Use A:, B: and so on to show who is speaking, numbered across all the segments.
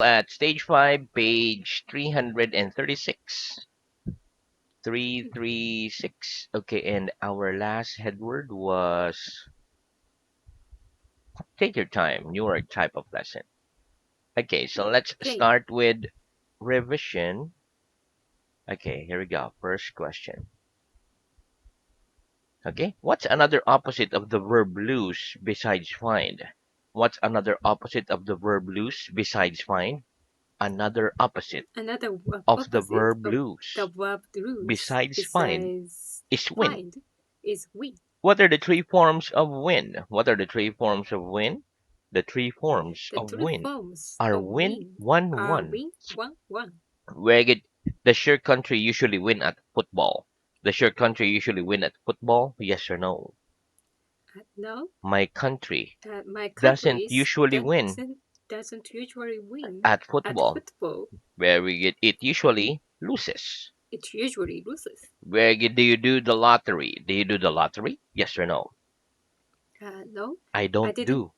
A: At stage 5, page 336. 336. Okay, and our last headword was take your time, newer type of lesson. Okay, so let's
B: Okay.
A: start with revision. Okay, here we go. First question. Okay, what's another opposite of the verb lose besides find? What's another opposite of the verb lose besides find? Another opposite
B: Another
A: of the
B: opposite
A: verb
B: of the
A: lose
B: verb lose
A: besides find
B: besides
A: is win.
B: find is win.
A: What are the three forms of win? What are the three forms of win? The three forms
B: The
A: of
B: three
A: win
B: forms
A: are
B: of
A: win,
B: win
A: one,
B: are
A: one.
B: win, one, one.
A: Where does your country usually win at football? Does your country usually win at football? Yes or no?
B: No,
A: My country
B: my
A: doesn't
B: countries
A: usually win
B: doesn't usually win
A: at
B: at
A: football.
B: football.
A: Very good. It usually loses.
B: It usually loses.
A: Very good. Do you do the lottery? Do you do the lottery? Yes or no?
B: No,
A: I
B: I
A: don't
B: didn't.
A: do.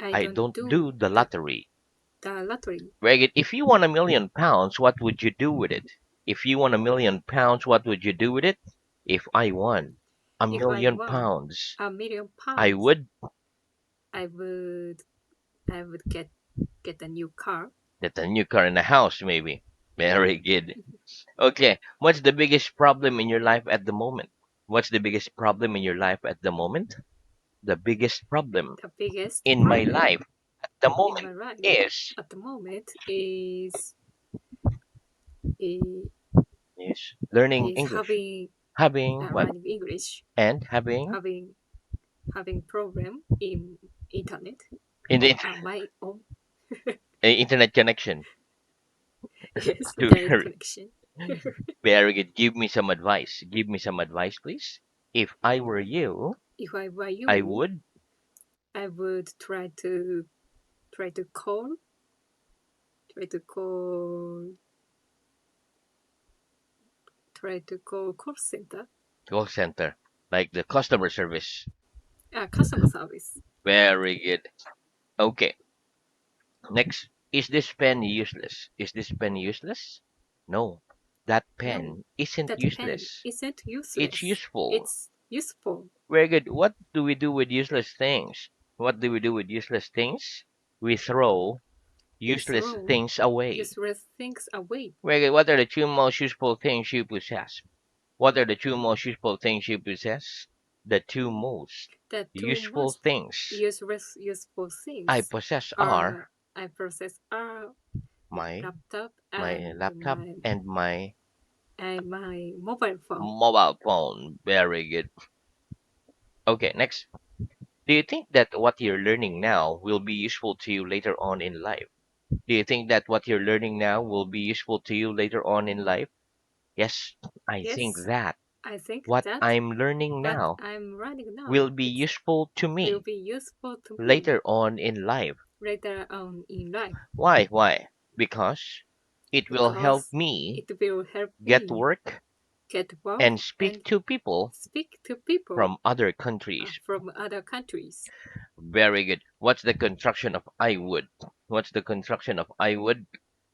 B: I
A: I
B: don't
A: don't
B: do
A: do the lottery.
B: the lottery.
A: Very good. If you won £1 million, what would you do with it? If you won £1 million, what would you do with it? If I won a
B: If I
A: million
B: won
A: pounds, I
B: £1 million,
A: would
B: I would I would get a new car.
A: get a new car and a house, maybe. Very good. Okay. What's the biggest problem in your life at the moment? What's the biggest problem in your life at the moment? The biggest problem
B: The biggest
A: in my
B: problem
A: life at the
B: in
A: moment
B: my life
A: is
B: at the moment is
A: learning
B: is
A: English.
B: having
A: Having what?
B: learning English,
A: And having
B: having having problem in internet.
A: in the
B: My own
A: internet connection.
B: yes,
A: To
B: internet
A: very,
B: connection.
A: very good. Give me some advice. Give me some advice, please. If I were you,
B: If I were
A: I
B: you,
A: would
B: I would try to call try to call try to call call center,
A: call center, like the customer service.
B: customer service.
A: Very good. Okay. Next, is this pen useless? Is this pen useless? No, that
B: No,
A: pen isn't
B: that pen
A: useless.
B: isn't
A: It's
B: useless.
A: useful.
B: It's useful.
A: Very good. What do we do with useless things? What do we do with useless things? We throw
B: We
A: useless
B: throw
A: things away.
B: useless things away.
A: Very good. What are the two most useful things you possess? What are the two most useful things you possess? The two most
B: The two
A: useful
B: most
A: things
B: useful
A: I
B: things
A: possess
B: are
A: are
B: I process are
A: my
B: laptop
A: my
B: and
A: laptop and my
B: my mobile phone.
A: mobile phone. Very good. Okay, next. Do you think that what you're learning now will be useful to you later on in life? Do you think that what you're learning now will be useful to you later on in life? Yes, I think
B: Yes,
A: that
B: I think
A: what
B: that
A: I'm learning
B: what
A: now
B: I'm running
A: will
B: now
A: be
B: it
A: useful to
B: will
A: me
B: be useful to me
A: later on in life.
B: later on in life
A: Why? Why? Because it will help
B: because
A: me
B: it will help
A: get
B: me
A: work
B: get work
A: and speak
B: and
A: to people
B: speak to people
A: from other countries.
B: from other countries.
A: Very good. What's the construction of I would? What's the construction of I would?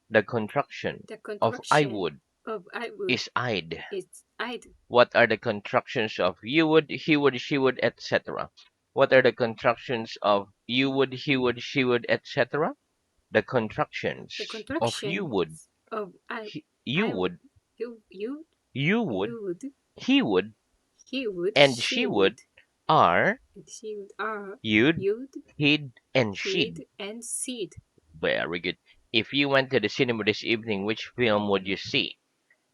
A: The construction
B: The
A: of I
B: contraction
A: would
B: of I would
A: is I'd.
B: is I'd.
A: What are the constructions of you would, he would, she would, etc.? What are the constructions of you would, he would, she would, etc.? The
B: The
A: contractions of you would,
B: contractions of
A: you
B: I
A: would,
B: you you
A: you would,
B: you would
A: he would,
B: he would
A: and
B: she
A: she would
B: would
A: are
B: and she would are
A: you'd,
B: you'd
A: he'd, and she'd.
B: he'd and seed.
A: Very good. If you went to the cinema this evening, which film would you see?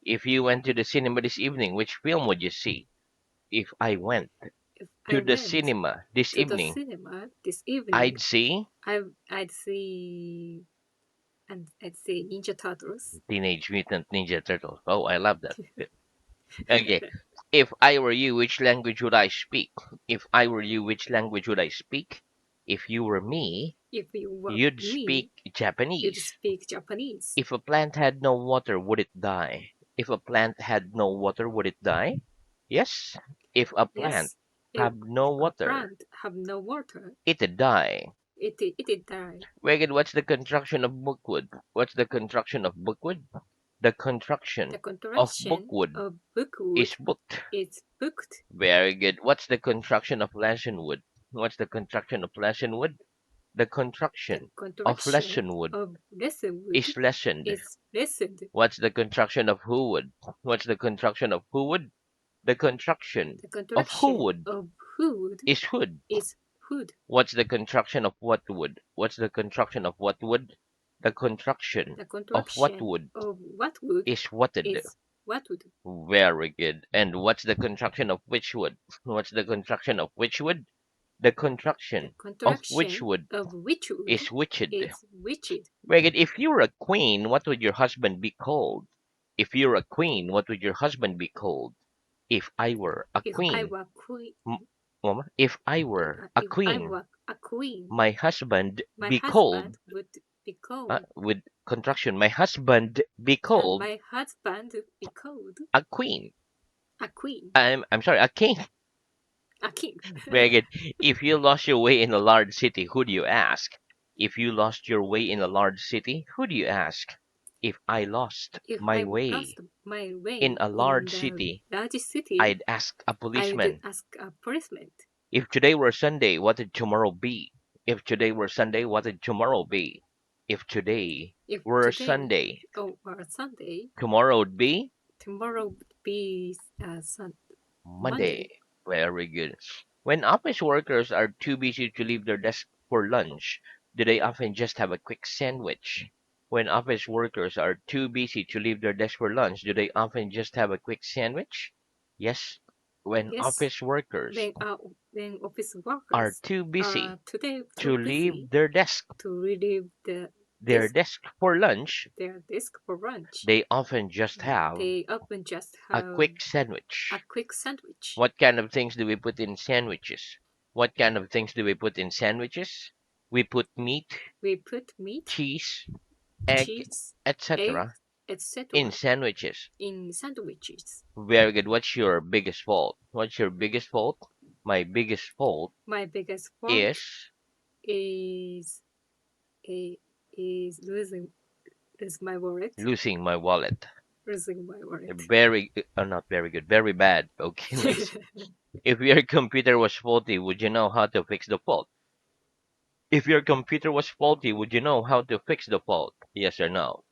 A: If you went to the cinema this evening, which film would you see? If I went
B: If I
A: to the
B: went
A: cinema this
B: to the
A: evening,
B: cinema this evening,
A: I'd see
B: I'd see and I'd see Ninja Turtles.
A: Teenage Mutant Ninja Turtles. Oh, I love that. Okay. If I were you, which language would I speak? If I were you, which language would I speak? If you were me,
B: If you were
A: you'd speak
B: me, you'd
A: Japanese.
B: speak Japanese.
A: If a plant had no water, would it die? If a plant had no water, would it die? Yes. If a plant
B: Yes, if
A: have no
B: a
A: water,
B: plant have no water,
A: it'd die.
B: It die.
A: Very good. What's the construction of bookwood? What's the construction of bookwood? The
B: The
A: construction of
B: contraction
A: bookwood
B: of bookwood
A: is booked.
B: is booked.
A: Very good. What's the construction of lesson What's the construction of lesson The
B: The
A: construction of
B: contraction
A: lesson
B: of lessenwood
A: is lessened.
B: is lessened.
A: What's the construction of What's the construction of who? The construction
B: The
A: of
B: contraction of hood
A: is hood.
B: is hood.
A: What's the construction of what wood? What's the construction of what wood? The construction
B: The
A: of what
B: contraction
A: wood
B: of what wood
A: is whatted.
B: is what wood.
A: Very good. And what's the construction of which wood? What's the construction of which wood? The
B: The
A: construction of which
B: contraction
A: wood
B: of which wood
A: is witched.
B: is witched.
A: Very good. If you were a queen, what would your husband be called? If you're a queen, what would your husband be called? If I were a
B: If I
A: queen,
B: were queen,
A: Mama, if I were a
B: if I
A: queen,
B: were a queen,
A: my husband
B: my
A: be called
B: husband would become
A: with contraction. My husband be called
B: my husband be called
A: a queen.
B: a queen,
A: I'm sorry, a king.
B: a king.
A: Very good. If you lost your way in a large city, who do you ask? If you lost your way in a large city, who do you ask? If I lost
B: If
A: my
B: I
A: way
B: lost my
A: in
B: way
A: a
B: in
A: large
B: the
A: city,
B: large city,
A: I'd ask a
B: I would
A: policeman.
B: ask a policeman.
A: If today were Sunday, what would tomorrow be? If today were Sunday, what would tomorrow be? If today
B: If
A: were
B: today
A: Sunday,
B: or Sunday,
A: tomorrow would be
B: tomorrow would be
A: Monday.
B: Monday.
A: Very good. When office workers are too busy to leave their desk for lunch, do they often just have a quick sandwich? When office workers are too busy to leave their desk for lunch, do they often just have a quick sandwich? Yes. When
B: Yes,
A: office workers
B: when office
A: are
B: workers
A: too
B: are
A: busy
B: today too
A: to
B: busy
A: leave
B: to relieve
A: their
B: desk,
A: desk for lunch,
B: their desk for lunch,
A: they often just have
B: they often just
A: a
B: have
A: quick
B: a
A: sandwich.
B: quick sandwich.
A: What kind of things do we put in sandwiches? What kind of things do we put in sandwiches? We put meat,
B: We put meat,
A: cheese, egg,
B: cheese, egg,
A: etc. in
B: etc.
A: sandwiches.
B: in sandwiches.
A: Very good. What's your biggest fault? What's your biggest fault? My biggest fault
B: My biggest fault
A: is
B: is a is lose my wallet,
A: losing my wallet.
B: losing my wallet.
A: Very, not very good. Very bad. Okay, next. If your computer was faulty, would you know how to fix the fault? If your computer was faulty, would you know how to fix the fault? Yes or no?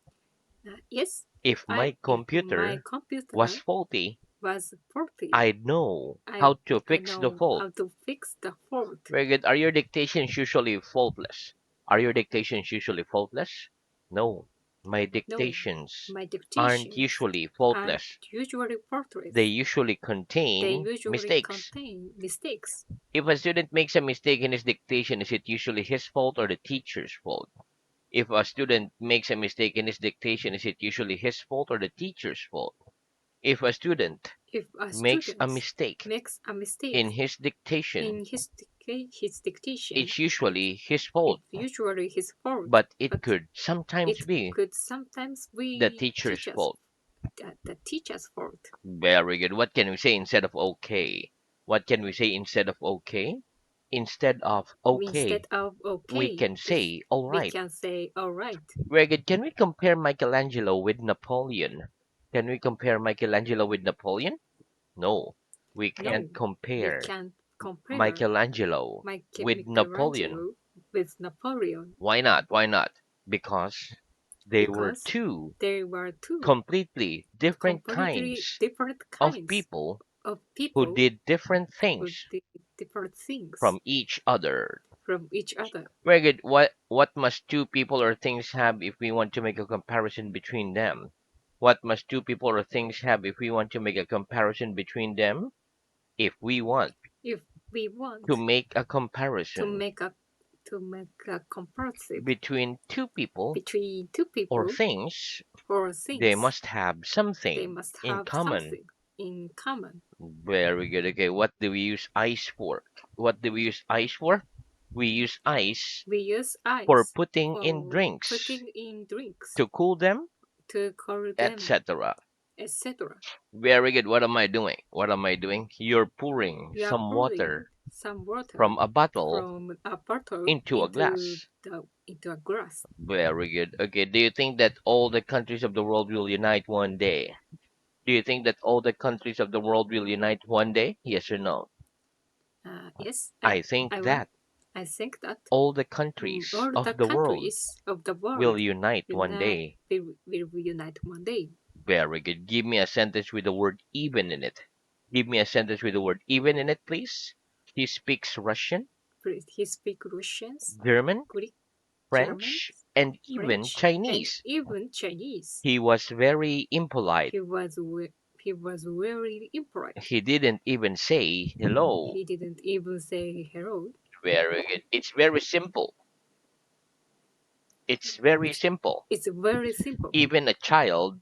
B: Yes, if
A: If
B: my
A: my computer was
B: computer
A: faulty,
B: was faulty,
A: I'd know
B: I
A: how to
B: I
A: fix the
B: know
A: fault.
B: how to fix the fault.
A: Very good. Are your dictations usually faultless? Are your dictations usually faultless? No. My
B: No,
A: dictations
B: my
A: aren't
B: dictations
A: usually
B: aren't
A: faultless.
B: usually
A: They
B: faultless.
A: usually
B: They
A: contain
B: usually
A: mistakes.
B: contain mistakes.
A: If a student makes a mistake in his dictation, is it usually his fault or the teacher's fault? If a student makes a mistake in his dictation, is it usually his fault or the teacher's fault? If a student
B: If a
A: makes a
B: student
A: mistake
B: makes a
A: in
B: mistake
A: his dictation,
B: in his dictation,
A: it's usually his
B: it's
A: fault,
B: usually his fault,
A: but it
B: but
A: could sometimes
B: it
A: be
B: could sometimes
A: the
B: be
A: teacher's fault.
B: the teacher's fault.
A: Very good. What can we say instead of okay? What can we say instead of okay? Instead of
B: Instead
A: okay,
B: of
A: we
B: okay,
A: can say all
B: we
A: right.
B: can say all right.
A: Very good. Can we compare Michelangelo with Napoleon? Can we compare Michelangelo with Napoleon? No, we can't
B: No, we
A: compare
B: can't compare
A: Michelangelo with Napoleon.
B: Michelangelo with Napoleon
A: Why not? Why not? Because they were
B: because
A: two
B: there were two
A: completely different
B: completely
A: kinds
B: different
A: of
B: kinds
A: people
B: of
A: who
B: people
A: did different
B: who
A: things
B: did different things
A: from each other.
B: from each other.
A: Very good. What must two people or things have if we want to make a comparison between them? What must two people or things have if we want to make a comparison between them? If we want
B: If we
A: to
B: want
A: make a
B: to
A: comparison
B: make a to make a comparison
A: between two people
B: between two
A: or
B: people
A: things,
B: or
A: they
B: things,
A: must have
B: they
A: something
B: must
A: in
B: have
A: common.
B: something in common.
A: Very good. Okay, what do we use ice for? What do we use ice for? We use ice
B: We use
A: for
B: ice
A: putting in
B: for
A: drinks
B: putting in drinks
A: to cool them,
B: to cool them,
A: etc.
B: etc.
A: Very good. What am I doing? What am I doing? You're pouring
B: You are
A: some
B: pouring
A: water
B: some water
A: from a bottle
B: from a bottle
A: into a glass.
B: into a glass.
A: Very good. Okay, do you think that all the countries of the world will unite one day? Do you think that all the countries of the world will unite one day? Yes or no?
B: Yes,
A: I think
B: I want.
A: that
B: I think that
A: all the countries
B: all the
A: of the world
B: countries of the
A: will
B: world
A: unite one
B: unite
A: day.
B: will reunite one day.
A: Very good. Give me a sentence with the word even in it. Give me a sentence with the word even in it, please. He speaks Russian,
B: He speaks Russians,
A: German,
B: Greek, German,
A: French, and even
B: French, and
A: Chinese.
B: even Chinese.
A: He was very impolite.
B: He was he was very impolite.
A: He didn't even say hello.
B: He didn't even say hello.
A: Very good. It's very simple. It's very
B: It's
A: simple.
B: it's very simple.
A: Even a child,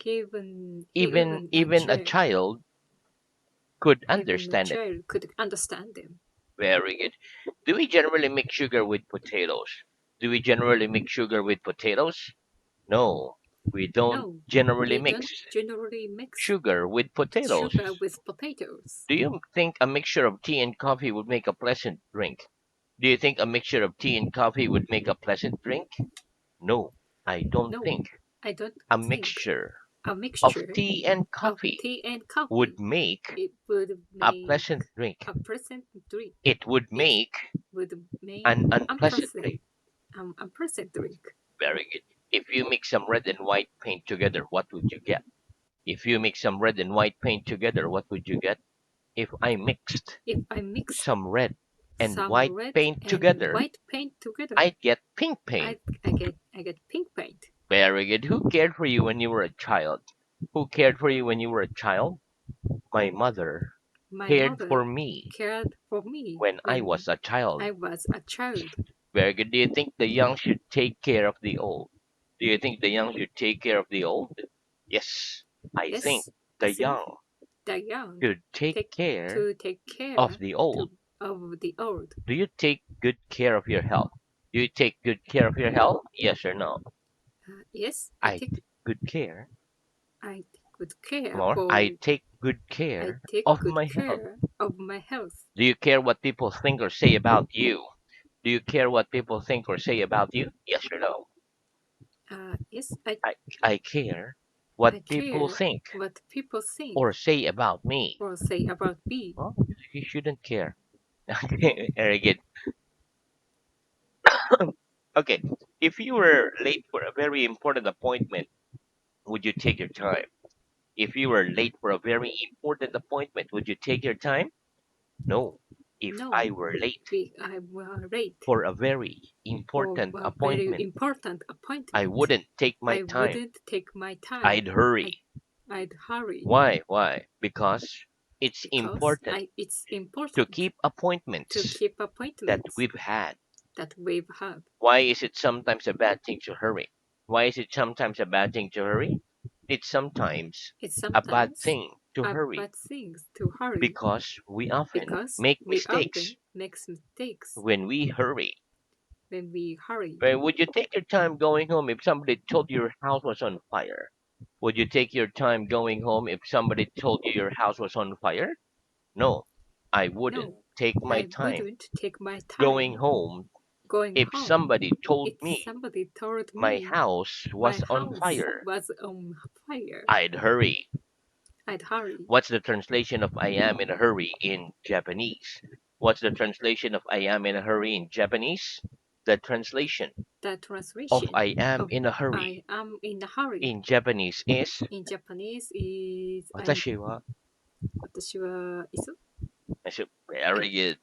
B: Even
A: even a child could
B: a
A: understand it.
B: child could understand them.
A: Very good. Do we generally mix sugar with potatoes? Do we generally mix sugar with potatoes? No, we don't
B: No,
A: generally
B: we
A: mix
B: don't generally mix
A: sugar with potatoes.
B: sugar with potatoes.
A: Do you think a mixture of tea and coffee would make a pleasant drink? Do you think a mixture of tea and coffee would make a pleasant drink? No, I don't
B: No,
A: think
B: I don't
A: a
B: think
A: mixture
B: a
A: of
B: mixture
A: tea and
B: of
A: coffee
B: tea and
A: would
B: coffee
A: make
B: it would
A: a
B: make
A: pleasant drink.
B: a pleasant drink.
A: It would
B: It
A: make
B: would make
A: an unpleasant drink.
B: unpleasant drink.
A: Very good. If you mix some red and white paint together, what would you get? If you mix some red and white paint together, what would you get? If I mixed
B: If I mixed
A: some red and
B: some
A: white
B: red
A: paint
B: and
A: together,
B: white paint together,
A: I'd get pink paint.
B: I get pink paint.
A: Very good. Who cared for you when you were a child? Who cared for you when you were a child? My mother
B: My
A: cared for
B: mother
A: me
B: cared for me
A: when I
B: when
A: was a child.
B: I was a child.
A: Very good. Do you think the young should take care of the old? Do you think the young should take care of the old? Yes, I think
B: Yes, I
A: the
B: think
A: young
B: the young
A: should take
B: take
A: care
B: to take
A: of
B: care
A: the old.
B: to of the old.
A: Do you take good care of your health? Do you take good care of your health? Yes or no?
B: Yes,
A: I take good care.
B: I take good care
A: More. I
B: for
A: take good
B: I
A: care
B: take
A: of
B: good
A: my health.
B: care of my health.
A: Do you care what people think or say about you? Do you care what people think or say about you? Yes or no?
B: Yes,
A: I, I care what
B: I
A: people
B: care
A: think
B: what people think
A: or say about me.
B: or say about me.
A: Well, you shouldn't care. Okay, very good. Okay, if you were late for a very important appointment, would you take your time? If you were late for a very important appointment, would you take your time? No. If I
B: No,
A: were late
B: I was late
A: for a very
B: for
A: important
B: a very
A: appointment,
B: important
A: I
B: appointment.
A: wouldn't take my
B: I
A: time.
B: wouldn't take my time.
A: I'd hurry.
B: I'd hurry
A: Why? Why? Because it's
B: because
A: important
B: it's
A: to
B: important
A: keep
B: to
A: appointments
B: keep
A: that
B: appointments
A: we've had.
B: that we've had.
A: Why is it sometimes a bad thing to hurry? Why is it sometimes a bad thing to hurry? It's sometimes
B: It's
A: a bad
B: sometimes
A: thing to
B: a
A: hurry
B: bad thing to hurry
A: because we often
B: because
A: make
B: we
A: mistakes
B: often make mistakes
A: when we hurry.
B: when we hurry.
A: Right? Would you take your time going home if somebody told you your house was on fire? Would you take your time going home if somebody told you your house was on fire? No, I wouldn't
B: No,
A: take my
B: I
A: time
B: wouldn't take my
A: going
B: time
A: home
B: going
A: if
B: home
A: somebody told
B: if
A: me
B: somebody told
A: my
B: me
A: house
B: my
A: was on
B: house
A: fire.
B: was on fire.
A: I'd hurry.
B: I'd hurry.
A: What's the translation of I am in a hurry in Japanese? What's the translation of I am in a hurry in Japanese? The translation
B: The
A: of
B: translation
A: I am
B: of
A: in a
B: I
A: hurry
B: am in a hurry
A: in Japanese is
B: in Japanese is
A: 私は
B: 私は急
A: I said,
B: I
A: very good.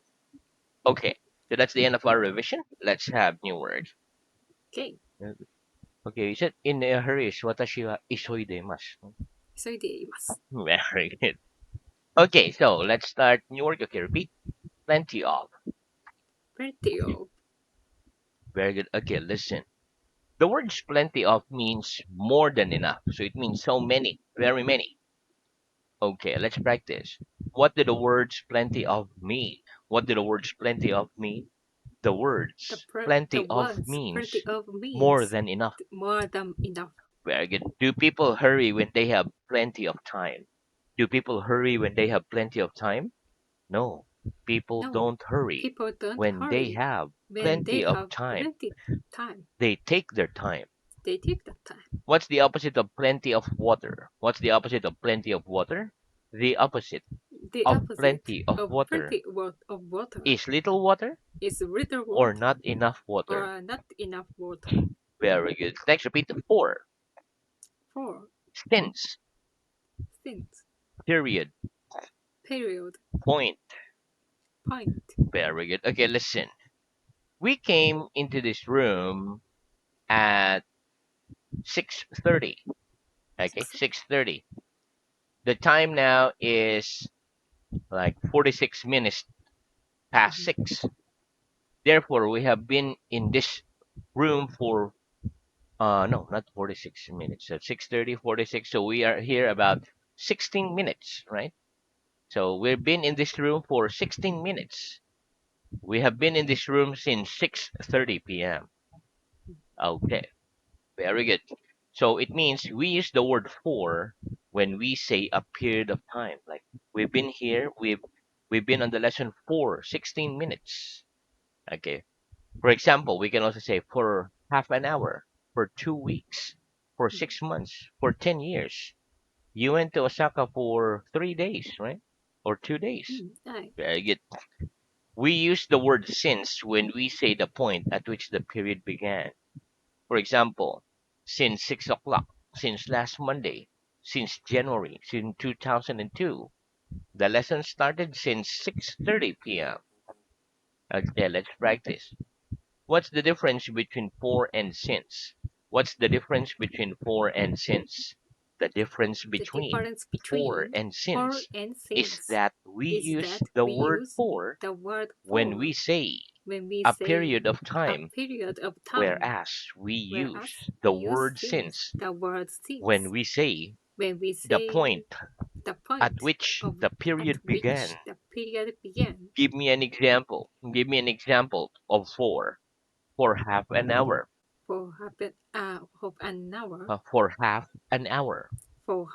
A: Okay, so that's the end of our revision. Let's have new words.
B: okay
A: Okay, you said in a hurry is 私は急いでいます。
B: 急いでいます
A: Very good. Okay, so let's start new word. Okay, repeat. Plenty of.
B: plenty of
A: Very good. Okay, listen. The word plenty of means more than enough. So it means so many, very many. Okay, let's practice. What do the words plenty of mean? What do the words plenty of mean? The words
B: the
A: plenty of
B: words
A: means
B: plenty of
A: more
B: means
A: than enough.
B: more than enough.
A: Very good. Do people hurry when they have plenty of time? Do people hurry when they have plenty of time? No, people
B: No,
A: don't hurry
B: people don't
A: when they
B: hurry
A: have
B: when they
A: plenty of
B: have
A: time.
B: plenty time.
A: They take their time.
B: They take the time.
A: What's the opposite of plenty of water? What's the opposite of plenty of water? The opposite
B: The
A: of
B: opposite
A: plenty of
B: of
A: water
B: plenty of water
A: is little water
B: is little
A: or
B: water
A: not enough water.
B: or not enough water.
A: Very good. Next, repeat the four.
B: 4.
A: Since,
B: Since.
A: period,
B: Period.
A: point.
B: Point.
A: Very good. Okay, listen. We came into this room at 6:30. Okay,
B: 6.
A: 6:30. The time now is like 46 minutes past
B: Mhm.
A: 6. Therefore, we have been in this room for no, not 46 minutes. So 6:30, 46. So we are here about 16 minutes, right? So we've been in this room for 16 minutes. We have been in this room since 6:30 p.m. Okay, very good. So it means we use the word for when we say a period of time. Like we've been here, we've been on the lesson for 16 minutes. Okay. For example, we can also say for half an hour, for 2 weeks, for
B: Mhm.
A: 6 months, for 10 years. You went to Osaka for 3 days, right? Or 2 days.
B: Right.
A: Very good. We use the word since when we say the point at which the period began. For example, since 6 o'clock, since last Monday, since January, since 2002. The lesson started since 6:30 p.m. Okay, let's practice. What's the difference between for and since? What's the difference between for and since? The difference
B: The
A: between
B: difference
A: for
B: between
A: and
B: for
A: since
B: and
A: is
B: since
A: that we
B: is
A: use
B: that
A: the
B: we
A: word
B: use
A: for
B: the word
A: when we
B: for
A: say
B: when we
A: a
B: say
A: period of
B: a
A: time,
B: period of time,
A: whereas we
B: whereas
A: use
B: we
A: the
B: use
A: word
B: since
A: since
B: the word
A: when
B: since
A: we say
B: when we
A: the
B: say
A: point
B: the
A: at
B: point
A: which
B: of
A: the
B: at
A: period began.
B: which the period began.
A: Give me an example. Give me an example of for half an hour.
B: For an hour,
A: For half an hour.
B: for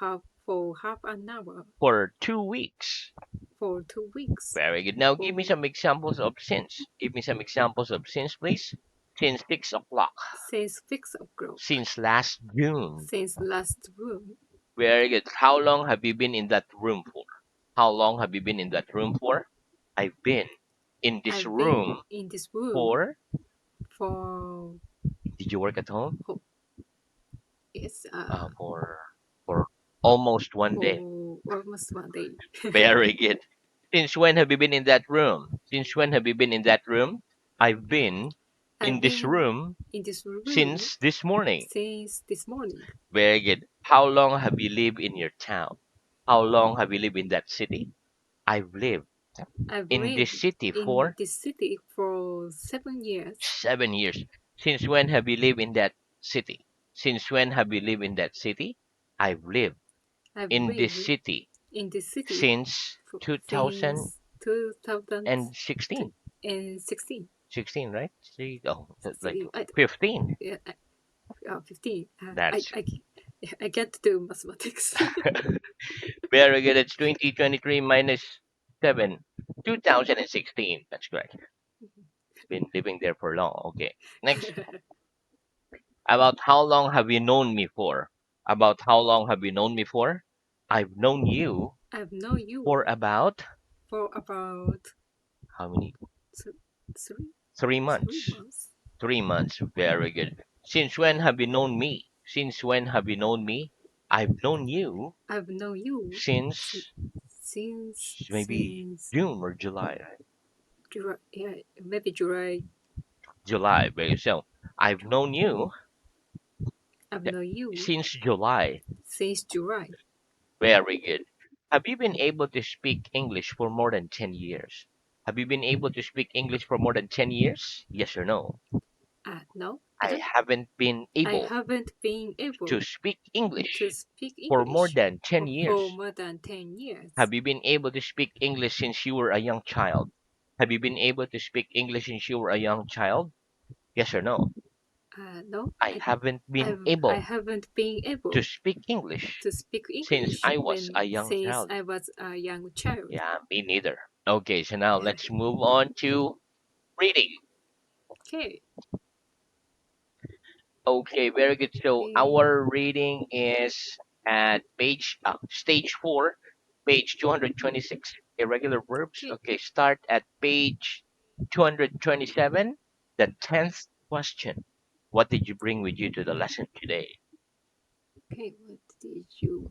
B: half an hour,
A: For 2 weeks.
B: for 2 weeks,
A: Very good. Now give me
B: for
A: some examples of since. Give me some examples of since, please. Since 6 o'clock.
B: since 6 o'clock,
A: Since last June.
B: since last room.
A: Very good. How long have you been in that room for? How long have you been in that room for? I've been in this
B: I've been
A: room
B: in this room
A: for.
B: for
A: Did you work at home?
B: ho- yes
A: For almost one day.
B: for almost 1 day.
A: Very good. Since when have you been in that room? Since when have you been in that room? I've been in
B: I've
A: this
B: been
A: room
B: in this room
A: since this morning.
B: since this morning.
A: Very good. How long have you lived in your town? How long have you lived in that city? I've lived
B: I've
A: in this
B: lived
A: city
B: in
A: for
B: this city for 7 years.
A: 7 years. Since when have you lived in that city? Since when have you lived in that city? I've lived
B: I've
A: in this
B: lived
A: city
B: in this city
A: since
B: since
A: 2016.
B: 2016.
A: 16, right? See, oh, that's like
B: See, I,
A: 15.
B: yeah, 15.
A: That's
B: I can't do mathematics.
A: very good. It's 2023 minus 7, 2016. That's correct. It's been living there for long. Okay. Next, about how long have you known me for? About how long have you known me for? I've known you
B: I've known
A: for
B: you
A: about
B: for about
A: how many?
B: th- three
A: Three
B: three
A: months.
B: months.
A: 3 months. Very good. Since when have you known me? Since when have you known me? I've known you
B: I've known you si-
A: since maybe
B: since
A: June or July. Right?
B: July, yeah, maybe July.
A: July. Very so. I've known you
B: I've
A: th-
B: known you
A: since July.
B: since July.
A: Very good. Have you been able to speak English for more than 10 years? Have you been able to speak English for more than 10 years? Yes or no?
B: No, I
A: I
B: don't.
A: haven't been
B: I
A: able
B: haven't been
A: to
B: able
A: speak
B: to
A: English
B: speak
A: for more
B: English
A: than 10
B: for
A: years.
B: more than 10 years.
A: Have you been able to speak English since you were a young child? Have you been able to speak English since you were a young child? Yes or no?
B: No,
A: I haven't been
B: I
A: able
B: haven't been
A: to
B: able
A: speak English
B: to speak
A: since
B: English
A: I was a
B: when
A: young
B: since
A: child.
B: I was a young child.
A: Yeah, me neither. Okay, so now let's move on to reading.
B: Okay.
A: Okay, very good. So
B: Okay.
A: our reading is at stage 4, page 226, irregular verbs.
B: Okay.
A: Okay, start at page 227, the 10th question. What did you bring with you to the lesson today?
B: Okay. What did you